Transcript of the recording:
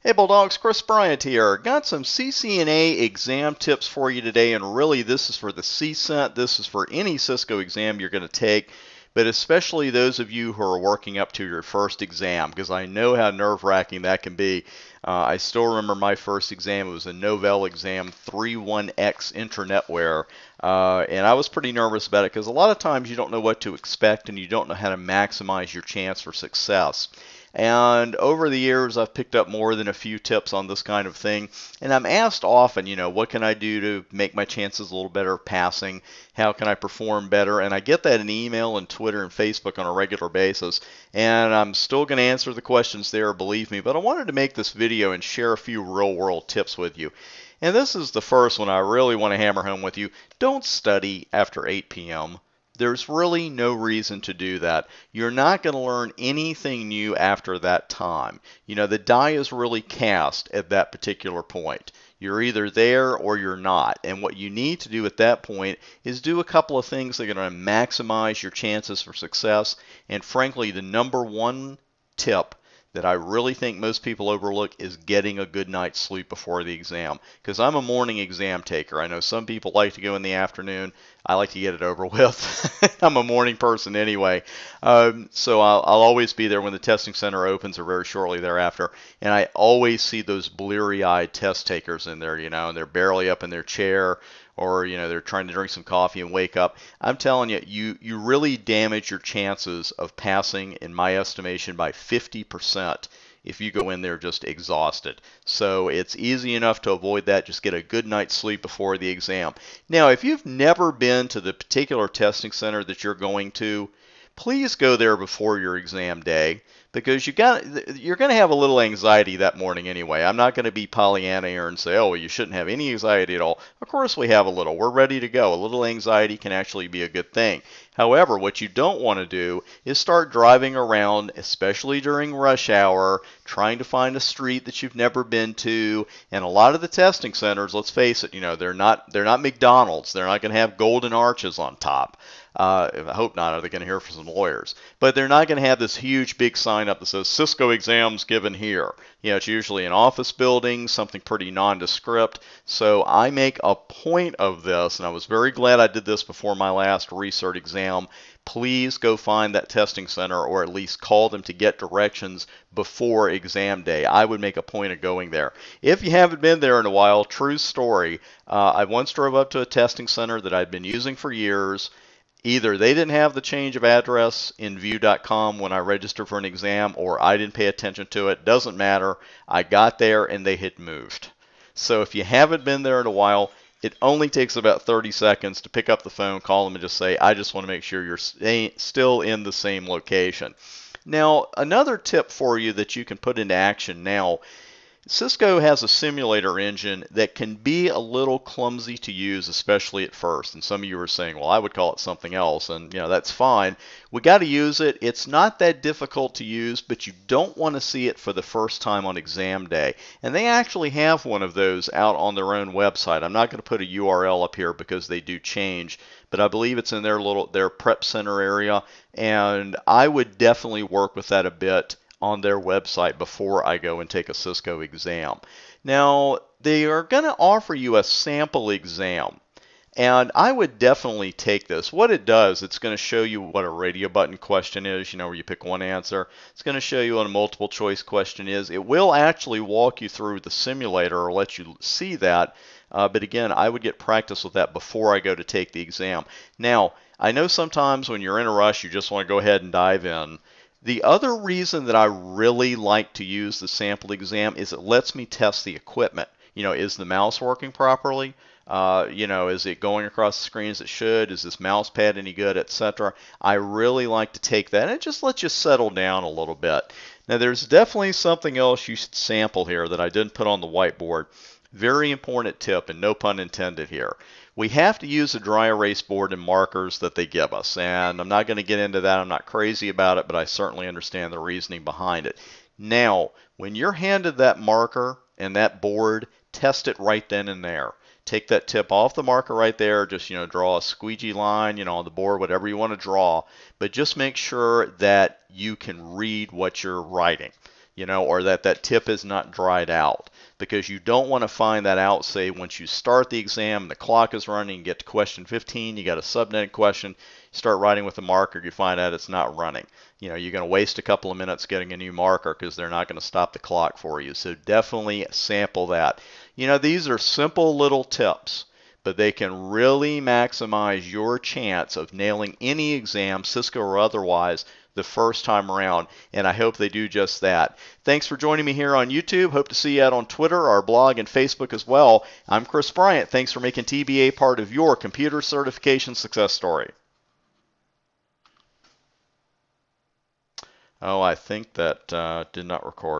Hey Bulldogs, Chris Bryant here. Got some CCNA exam tips for you today, and really this is for the CCENT. This is for any Cisco exam you're going to take, but especially those of you who are working up to your first exam, because I know how nerve-wracking that can be. I still remember my first exam. It was a Novell exam, 31X Internetware, and I was pretty nervous about it because a lot of times you don't know what to expect and you don't know how to maximize your chance for success. And over the years, I've picked up more than a few tips on this kind of thing. And I'm asked often, what can I do to make my chances a little better of passing? How can I perform better? And I get that in email and Twitter and Facebook on a regular basis. And I'm still going to answer the questions there, believe me. But I wanted to make this video and share a few real world tips with you. And this is the first one I really want to hammer home with you. Don't study after 8 p.m. There's really no reason to do that. You're not going to learn anything new after that time. The die is really cast at that particular point. You're either there or you're not. And what you need to do at that point is do a couple of things that are going to maximize your chances for success. And frankly, the number one tip that I really think most people overlook is getting a good night's sleep before the exam. Because I'm a morning exam taker. I know some people like to go in the afternoon. I like to get it over with. I'm a morning person anyway. So I'll always be there when the testing center opens or very shortly thereafter. And I always see those bleary-eyed test takers in there, and they're barely up in their chair, or they're trying to drink some coffee and wake up. I'm telling you, you really damage your chances of passing, in my estimation, by 50% if you go in there just exhausted. So it's easy enough to avoid that. Just get a good night's sleep before the exam. Now, if you've never been to the particular testing center that you're going to, please go there before your exam day, because you're going to have a little anxiety that morning anyway. I'm not going to be Pollyanna here and say, oh, well, you shouldn't have any anxiety at all. Of course we have a little. We're ready to go. A little anxiety can actually be a good thing. However, what you don't want to do is start driving around, especially during rush hour, trying to find a street that you've never been to. And a lot of the testing centers, let's face it, they're not McDonald's. They're not going to have golden arches on top. I hope not. Are they going to hear from some lawyers? But they're not going to have this huge big sign up that says Cisco exams given here. It's usually an office building, something pretty nondescript. So I make a point of this, and I was very glad I did this before my last recert exam. Please go find that testing center, or at least call them to get directions before exam day. I would make a point of going there. If you haven't been there in a while, true story, I once drove up to a testing center that I'd been using for years. Either they didn't have the change of address in view.com when I registered for an exam, or I didn't pay attention to it. Doesn't matter. I got there and they had moved. So if you haven't been there in a while, it only takes about 30 seconds to pick up the phone, call them, and just say, I just want to make sure you're still in the same location. Now, another tip for you that you can put into action now, Cisco has a simulator engine that can be a little clumsy to use, especially at first. And some of you are saying, well, I would call it something else. And, that's fine. We got to use it. It's not that difficult to use, but you don't want to see it for the first time on exam day. And they actually have one of those out on their own website. I'm not going to put a URL up here because they do change, but I believe it's in their prep center area. And I would definitely work with that a bit on their website before I go and take a Cisco exam. Now, they are going to offer you a sample exam, and I would definitely take this. What it does, it's going to show you what a radio button question is, where you pick one answer. It's going to show you what a multiple choice question is. It will actually walk you through the simulator or let you see that, but again, I would get practice with that before I go to take the exam. Now, I know sometimes when you're in a rush, you just want to go ahead and dive in. The other reason that I really like to use the sample exam is it lets me test the equipment. Is the mouse working properly? Is it going across the screen as it should? Is this mouse pad any good, etc.? I really like to take that, and it just lets you settle down a little bit. Now, there's definitely something else you should sample here that I didn't put on the whiteboard. Very important tip, and no pun intended here. We have to use a dry erase board and markers that they give us. And I'm not going to get into that. I'm not crazy about it, but I certainly understand the reasoning behind it. Now, when you're handed that marker and that board, test it right then and there. Take that tip off the marker right there. Just, draw a squeegee line, on the board, whatever you want to draw. But just make sure that you can read what you're writing. or that tip is not dried out, because you don't want to find that out, say, once you start the exam and the clock is running, you get to question 15, you got a subnetted question, you start writing with a marker, you find out it's not running. You're going to waste a couple of minutes getting a new marker because they're not going to stop the clock for you. So definitely sample that. These are simple little tips, but they can really maximize your chance of nailing any exam, Cisco or otherwise, the first time around, and I hope they do just that. Thanks for joining me here on YouTube. Hope to see you out on Twitter, our blog, and Facebook as well. I'm Chris Bryant. Thanks for making TBA part of your computer certification success story. Oh, I think that did not record.